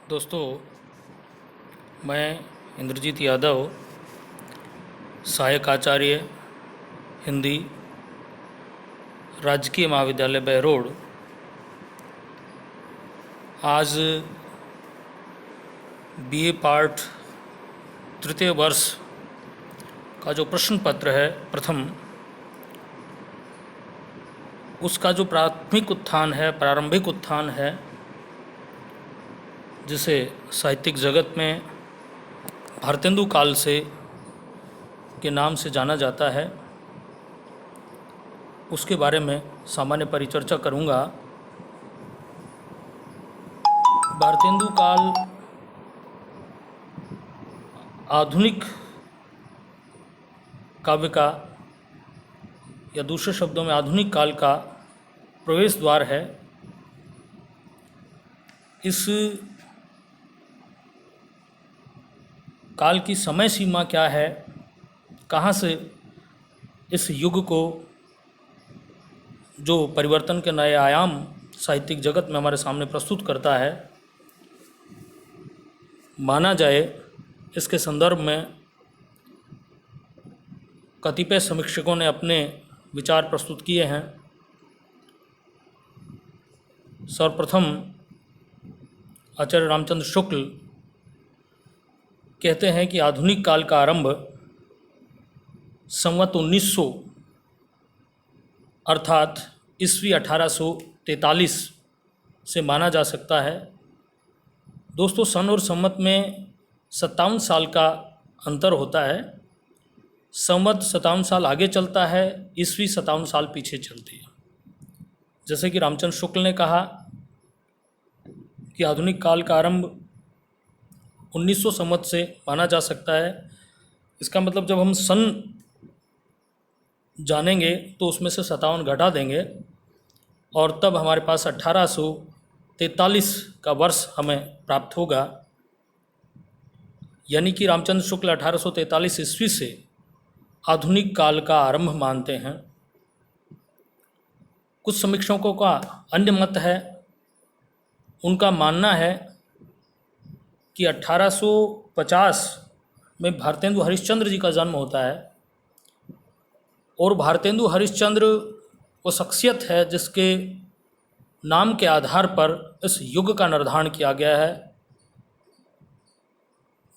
दोस्तों, मैं इंद्रजीत यादव, सहायक आचार्य हिंदी, राजकीय महाविद्यालय बहरोड, आज बीए पार्ट तृतीय वर्ष का जो प्रश्न पत्र है प्रथम, उसका जो प्राथमिक उत्थान है, प्रारंभिक उत्थान है, जिसे साहित्यिक जगत में भारतेंदु काल से के नाम से जाना जाता है, उसके बारे में सामान्य परिचर्चा करूँगा। भारतेंदु काल आधुनिक काव्य का, या दूसरे शब्दों में आधुनिक काल का प्रवेश द्वार है। इस काल की समय सीमा क्या है, कहाँ से इस युग को, जो परिवर्तन के नए आयाम साहित्यिक जगत में हमारे सामने प्रस्तुत करता है, माना जाए, इसके संदर्भ में कतिपय समीक्षकों ने अपने विचार प्रस्तुत किए हैं। सर्वप्रथम आचार्य रामचंद्र शुक्ल कहते हैं कि आधुनिक काल का आरंभ संवत 1900 अर्थात ईस्वी 1843 से माना जा सकता है। दोस्तों, सन और संवत में 57 साल का अंतर होता है। संवत 57 साल आगे चलता है, ईस्वी 57 साल पीछे चलती है। जैसे कि रामचंद्र शुक्ल ने कहा कि आधुनिक काल का आरंभ 1900 संवत से माना जा सकता है। इसका मतलब जब हम सन जानेंगे तो उसमें से 57 घटा देंगे और तब हमारे पास 1843 का वर्ष हमें प्राप्त होगा। यानी कि रामचंद्र शुक्ल 1843 ईस्वी से आधुनिक काल का आरंभ मानते हैं। कुछ समीक्षकों का अन्य मत है। उनका मानना है कि 1850 में भारतेंदु हरिश्चंद्र जी का जन्म होता है, और भारतेंदु हरिश्चंद्र वो शख्सियत है जिसके नाम के आधार पर इस युग का निर्धारण किया गया है,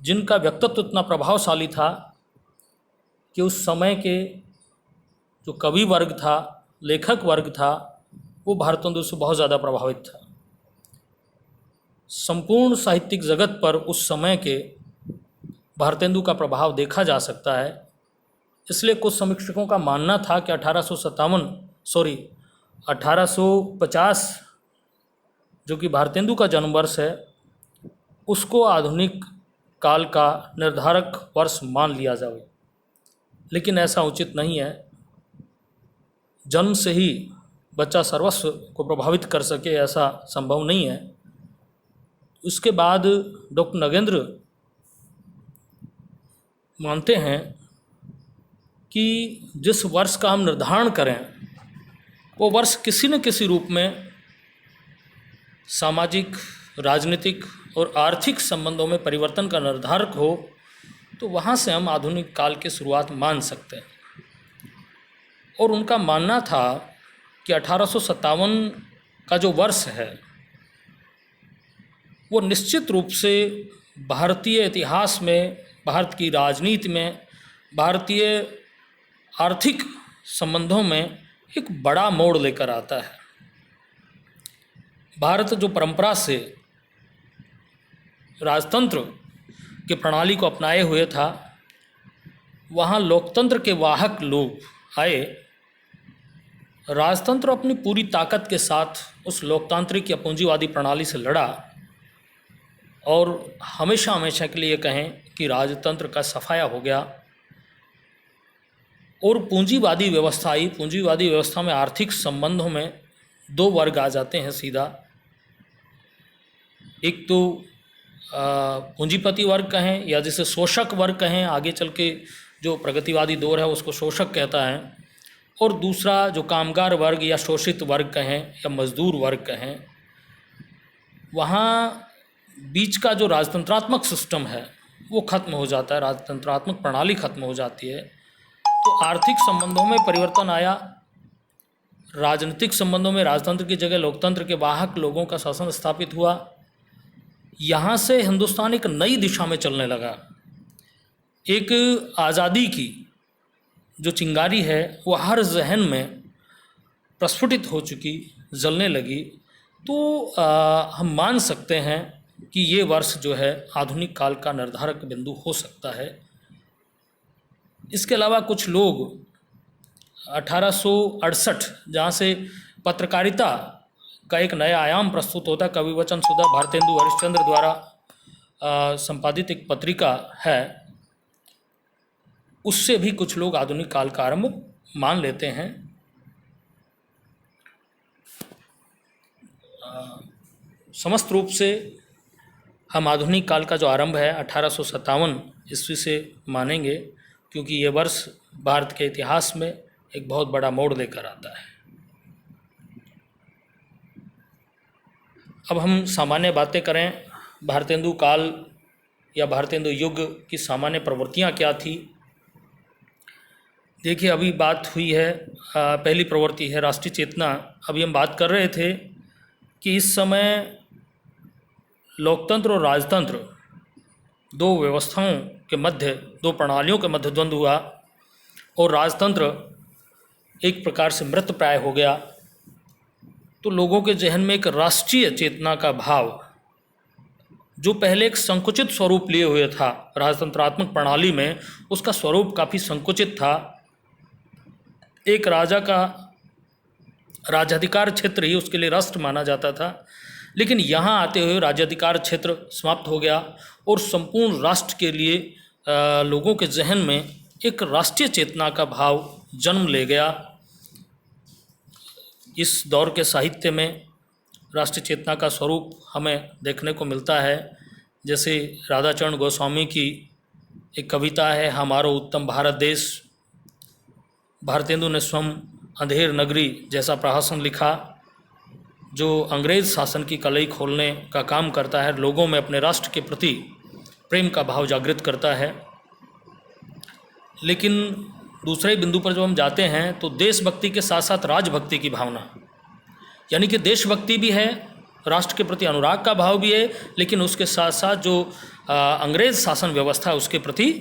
जिनका व्यक्तित्व इतना प्रभावशाली था कि उस समय के जो कवि वर्ग था, लेखक वर्ग था, वो भारतेंदु से बहुत ज़्यादा प्रभावित था। संपूर्ण साहित्यिक जगत पर उस समय के भारतेंदु का प्रभाव देखा जा सकता है। इसलिए कुछ समीक्षकों का मानना था कि 1850 जो कि भारतेंदु का जन्म वर्ष है, उसको आधुनिक काल का निर्धारक वर्ष मान लिया जाए। लेकिन ऐसा उचित नहीं है। जन्म से ही बच्चा सर्वस्व को प्रभावित कर सके, ऐसा संभव नहीं है। उसके बाद डॉक्टर नगेंद्र मानते हैं कि जिस वर्ष का हम निर्धारण करें, वो वर्ष किसी न किसी रूप में सामाजिक, राजनीतिक और आर्थिक संबंधों में परिवर्तन का निर्धारक हो, तो वहाँ से हम आधुनिक काल की शुरुआत मान सकते हैं। और उनका मानना था कि 1857 का जो वर्ष है, वो निश्चित रूप से भारतीय इतिहास में, भारत की राजनीति में, भारतीय आर्थिक संबंधों में एक बड़ा मोड़ लेकर आता है। भारत जो परंपरा से राजतंत्र की प्रणाली को अपनाए हुए था, वहाँ लोकतंत्र के वाहक लोग आए। राजतंत्र अपनी पूरी ताकत के साथ उस लोकतांत्रिक या पूंजीवादी प्रणाली से लड़ा, और हमेशा हमेशा के लिए कहें कि राजतंत्र का सफाया हो गया और पूंजीवादी व्यवस्था आई। पूंजीवादी व्यवस्था में आर्थिक संबंधों में दो वर्ग आ जाते हैं सीधा। एक तो पूंजीपति वर्ग कहें, या जिसे शोषक वर्ग कहें, आगे चल के जो प्रगतिवादी दौर है उसको शोषक कहता है, और दूसरा जो कामगार वर्ग या शोषित वर्ग कहें या मजदूर वर्ग कहें। वहाँ बीच का जो राजतंत्रात्मक सिस्टम है वो खत्म हो जाता है, राजतंत्रात्मक प्रणाली खत्म हो जाती है, तो आर्थिक संबंधों में परिवर्तन आया, राजनीतिक संबंधों में राजतंत्र की जगह लोकतंत्र के वाहक लोगों का शासन स्थापित हुआ। यहाँ से हिंदुस्तान एक नई दिशा में चलने लगा। एक आज़ादी की जो चिंगारी है वो हर जहन में प्रस्फुटित हो चुकी, जलने लगी। तो हम मान सकते हैं कि ये वर्ष जो है आधुनिक काल का निर्धारक बिंदु हो सकता है। इसके अलावा कुछ लोग 1868 जहाँ से पत्रकारिता का एक नया आयाम प्रस्तुत होता, कवि वचन सुधा भारतेंदु हरिश्चंद्र द्वारा संपादित एक पत्रिका है, उससे भी कुछ लोग आधुनिक काल का आरंभ मान लेते हैं। समस्त रूप से हम आधुनिक काल का जो आरंभ है 1857 ईस्वी से मानेंगे, क्योंकि ये वर्ष भारत के इतिहास में एक बहुत बड़ा मोड़ लेकर आता है। अब हम सामान्य बातें करें, भारतेंदु काल या भारतेंदु युग की सामान्य प्रवृत्तियाँ क्या थी। देखिए, अभी बात हुई है, पहली प्रवृत्ति है राष्ट्रीय चेतना। अभी हम बात कर रहे थे कि इस समय लोकतंत्र और राजतंत्र दो व्यवस्थाओं के मध्य, दो प्रणालियों के मध्य द्वंद्व हुआ और राजतंत्र एक प्रकार से मृत प्राय हो गया। तो लोगों के जहन में एक राष्ट्रीय चेतना का भाव, जो पहले एक संकुचित स्वरूप लिए हुए था राजतंत्रात्मक प्रणाली में, उसका स्वरूप काफ़ी संकुचित था। एक राजा का राज्याधिकार क्षेत्र ही उसके लिए राष्ट्र माना जाता था, लेकिन यहाँ आते हुए राज्याधिकार क्षेत्र समाप्त हो गया और संपूर्ण राष्ट्र के लिए लोगों के जहन में एक राष्ट्रीय चेतना का भाव जन्म ले गया। इस दौर के साहित्य में राष्ट्रीय चेतना का स्वरूप हमें देखने को मिलता है। जैसे राधाचरण गोस्वामी की एक कविता है, हमारो उत्तम भारत देश। भारतेंदु ने स्वयं अंधेर नगरी जैसा प्रहसन लिखा, जो अंग्रेज़ शासन की कलई खोलने का काम करता है, लोगों में अपने राष्ट्र के प्रति प्रेम का भाव जागृत करता है। लेकिन दूसरे बिंदु पर जब हम जाते हैं तो देशभक्ति के साथ साथ राजभक्ति की भावना, यानी कि देशभक्ति भी है, राष्ट्र के प्रति अनुराग का भाव भी है, लेकिन उसके साथ साथ जो अंग्रेज़ शासन व्यवस्था है उसके प्रति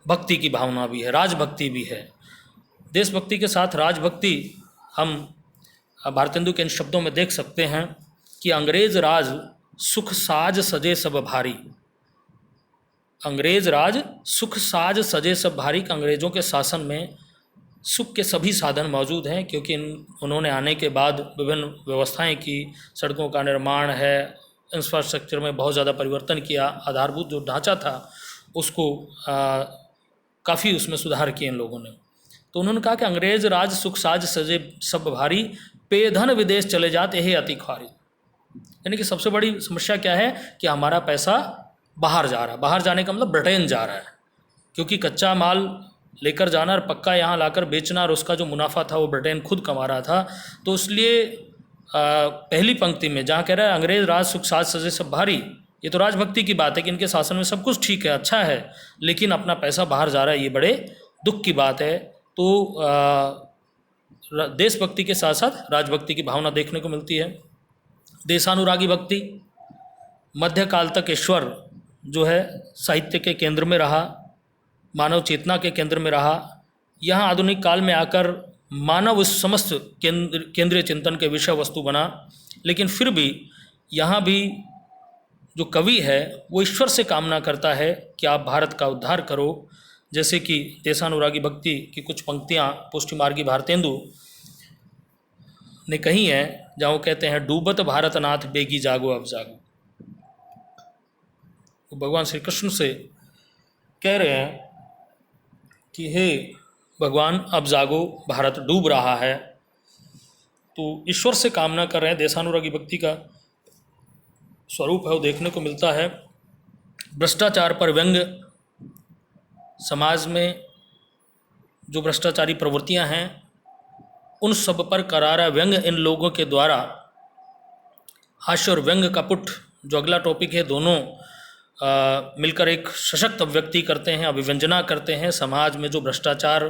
भक्ति की भावना भी है, राजभक्ति भी है। देशभक्ति के साथ राजभक्ति हम भारतेंदु के इन शब्दों में देख सकते हैं कि अंग्रेज राज सुख साज सजे सब भारी। अंग्रेज राज सुख साज सजे सब भारी। अंग्रेज़ों के शासन में सुख के सभी साधन मौजूद हैं, क्योंकि उन्होंने आने के बाद विभिन्न व्यवस्थाएं की, सड़कों का निर्माण है, इंफ्रास्ट्रक्चर में बहुत ज़्यादा परिवर्तन किया, आधारभूत जो ढांचा था उसको काफ़ी उसमें सुधार किए इन लोगों ने। तो उन्होंने कहा कि अंग्रेज राज सुख साज सजे सब भारी, पेधन विदेश चले जाते हे अति ख्वारी। यानी कि सबसे बड़ी समस्या क्या है कि हमारा पैसा बाहर जा रहा है। बाहर जाने का मतलब ब्रिटेन जा रहा है, क्योंकि कच्चा माल लेकर जाना और पक्का यहाँ लाकर बेचना और उसका जो मुनाफा था वो ब्रिटेन खुद कमा रहा था। तो इसलिए पहली पंक्ति में जहाँ कह रहा है अंग्रेज राज सुख साज सजे सब भारी, ये तो राजभक्ति की बात है कि इनके शासन में सब कुछ ठीक है, अच्छा है, लेकिन अपना पैसा बाहर जा रहा है, ये बड़े दुख की बात है। तो देशभक्ति के साथ साथ राजभक्ति की भावना देखने को मिलती है। देशानुरागी भक्ति, मध्यकाल तक ईश्वर जो है साहित्य के केंद्र में रहा, मानव चेतना के केंद्र में रहा। यहाँ आधुनिक काल में आकर मानव इस समस्त केंद्रीय चिंतन के विषय वस्तु बना, लेकिन फिर भी यहाँ भी जो कवि है वो ईश्वर से कामना करता है कि आप भारत का उद्धार करो। जैसे कि देशानुरागी भक्ति की कुछ पंक्तियाँ पुष्टि मार्गी भारतेंदु ने कही हैं, जहाँ वो कहते हैं, डूबत भारत नाथ बेगी जागो अब जागो। वो भगवान श्री कृष्ण से कह रहे हैं कि हे भगवान अब जागो, भारत डूब रहा है। तो ईश्वर से कामना कर रहे हैं। देशानुरागी भक्ति का स्वरूप है वो देखने को मिलता है। भ्रष्टाचार पर व्यंग्य, समाज में जो भ्रष्टाचारी प्रवृत्तियां हैं उन सब पर करारा व्यंग्य इन लोगों के द्वारा हास्य और व्यंग्य का पुट जो अगला टॉपिक है, दोनों मिलकर एक सशक्त अभिव्यक्ति करते हैं, अभिव्यंजना करते हैं। समाज में जो भ्रष्टाचार,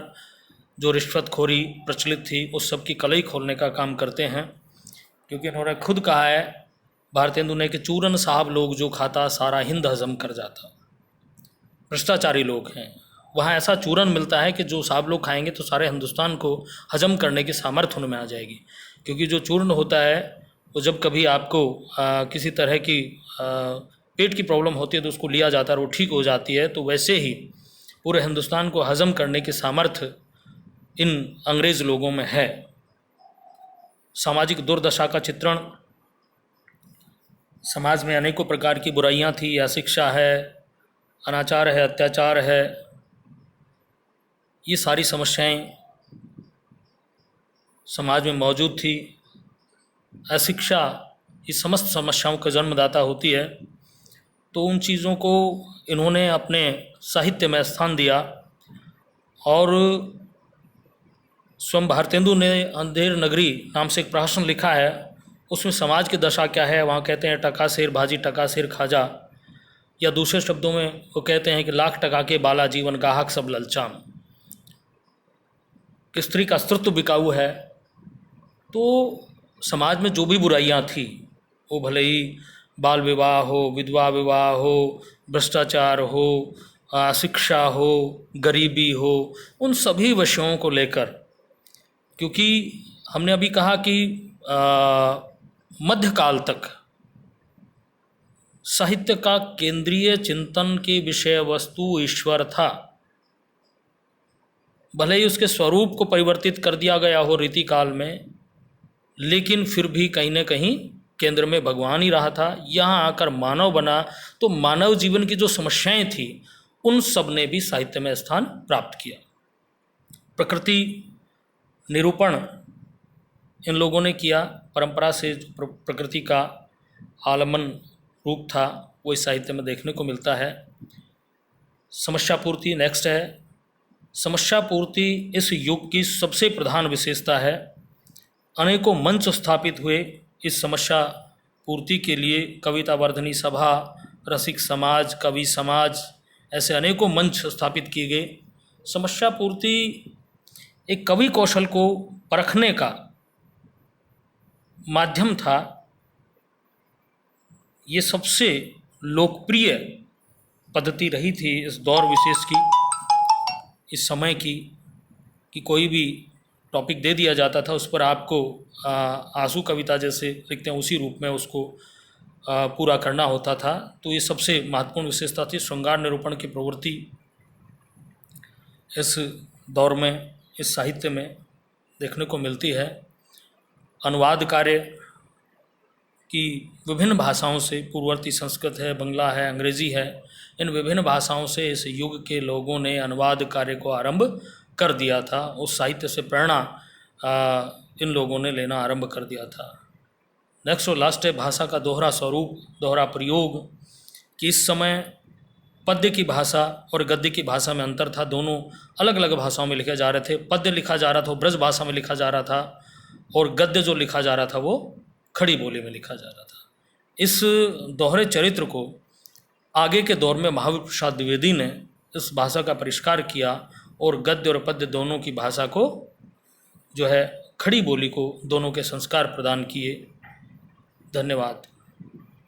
जो रिश्वतखोरी प्रचलित थी, उस सब की कलई खोलने का काम करते हैं। क्योंकि इन्होंने खुद कहा है भारतेंदु ने कि चूरन साहब लोग जो खाता सारा हिंद हजम कर जाता। भ्रष्टाचारी लोग हैं, वहाँ ऐसा चूरन मिलता है कि जो साहब लोग खाएंगे तो सारे हिंदुस्तान को हजम करने की सामर्थ्य उनमें आ जाएगी। क्योंकि जो चूर्ण होता है वो जब कभी आपको किसी तरह की पेट की प्रॉब्लम होती है तो उसको लिया जाता है और वो ठीक हो जाती है। तो वैसे ही पूरे हिंदुस्तान को हजम करने की सामर्थ्य इन अंग्रेज़ लोगों में है। सामाजिक दुर्दशा का चित्रण, समाज में अनेकों प्रकार की बुराइयां थी, अशिक्षा है, अनाचार है, अत्याचार है, ये सारी समस्याएं समाज में मौजूद थी। अशिक्षा इस समस्त समस्याओं का जन्मदाता होती है। तो उन चीज़ों को इन्होंने अपने साहित्य में स्थान दिया और स्वयं भारतेंदु ने अंधेर नगरी नाम से एक प्रहसन लिखा है। उसमें समाज की दशा क्या है, वहाँ कहते हैं टका शेर भाजी टका शेर खाजा, या दूसरे शब्दों में वो कहते हैं कि लाख टका के बाला जीवन गाहक सब ललचाम, कि स्त्री का अस्तित्व बिकाऊ है। तो समाज में जो भी बुराइयां थी, वो भले ही बाल विवाह हो, विधवा विवाह हो, भ्रष्टाचार हो, शिक्षा हो, गरीबी हो, उन सभी विषयों को लेकर, क्योंकि हमने अभी कहा कि मध्यकाल तक साहित्य का केंद्रीय चिंतन की विषय वस्तु ईश्वर था। भले ही उसके स्वरूप को परिवर्तित कर दिया गया हो रीति काल में, लेकिन फिर भी कहीं न कहीं केंद्र में भगवान ही रहा था। यहाँ आकर मानव बना तो मानव जीवन की जो समस्याएं थी उन सब ने भी साहित्य में स्थान प्राप्त किया। प्रकृति निरूपण इन लोगों ने किया, परंपरा से प्रकृति का आलमन रूप था वो इस साहित्य में देखने को मिलता है। समस्या पूर्ति नेक्स्ट है। समस्या पूर्ति इस युग की सबसे प्रधान विशेषता है। अनेकों मंच स्थापित हुए इस समस्या पूर्ति के लिए, कविता वर्धनी सभा, रसिक समाज, कवि समाज, ऐसे अनेकों मंच स्थापित किए गए। समस्या पूर्ति एक कवि कौशल को परखने का माध्यम था। ये सबसे लोकप्रिय पद्धति रही थी इस दौर विशेष की, इस समय की, कि कोई भी टॉपिक दे दिया जाता था, उस पर आपको आंसू कविता जैसे लिखते हैं उसी रूप में उसको पूरा करना होता था। तो ये सबसे महत्वपूर्ण विशेषता थी। श्रृंगार निरूपण की प्रवृत्ति इस दौर में, इस साहित्य में देखने को मिलती है। अनुवाद कार्य की विभिन्न भाषाओं से, पूर्ववर्ती संस्कृत है, बंगला है, अंग्रेज़ी है, इन विभिन्न भाषाओं से इस युग के लोगों ने अनुवाद कार्य को आरंभ कर दिया था। उस साहित्य से प्रेरणा इन लोगों ने लेना आरंभ कर दिया था। नेक्स्ट और लास्ट है भाषा का दोहरा स्वरूप, दोहरा प्रयोग, कि इस समय पद्य की भाषा और गद्य की भाषा में अंतर था। दोनों अलग अलग भाषाओं में लिखे जा रहे थे। पद्य लिखा जा रहा था वो ब्रज भाषा में लिखा जा रहा था, और गद्य जो लिखा जा रहा था वो खड़ी बोली में लिखा जा रहा था। इस दोहरे चरित्र को आगे के दौर में महावीर प्रसाद द्विवेदी ने इस भाषा का परिष्कार किया और गद्य और पद्य दोनों की भाषा को जो है, खड़ी बोली को, दोनों के संस्कार प्रदान किए। धन्यवाद।